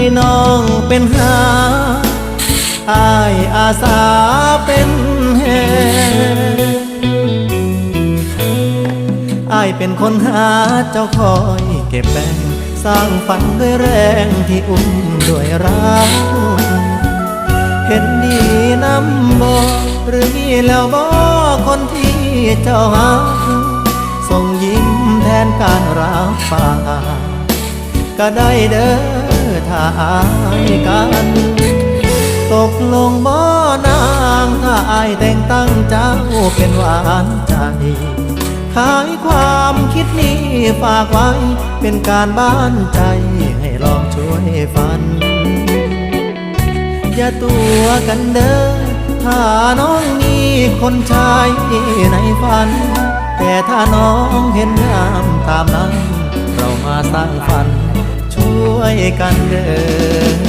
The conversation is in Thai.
ให้น้องเป็นหาอ้ายอาสาเป็นแห่อ้ายเป็นคนหาเจ้าคอยเก็บแบ่งสร้างฝันด้วยแรงที่อุ้มด้วยรักเห็นดีน้ำบ่หรือมีแล้วบ่คนที่เจ้าหาส่งยิ้มแทนการรับฝากก็ได้เด้อถ้าอายกันตกลงบ่นางถ้าอายแต่งตั้งเจ้าเป็นหวานใจขายความคิดนี้ฝากไว้เป็นการบ้านใจให้ลองช่วยฝันอย่าตัวกันเด้อถ้าน้องมีคนชายในฝันแต่ถ้าน้องเห็นงามตามนั้นเรามาสร้างฝันช่วยกันเด้อ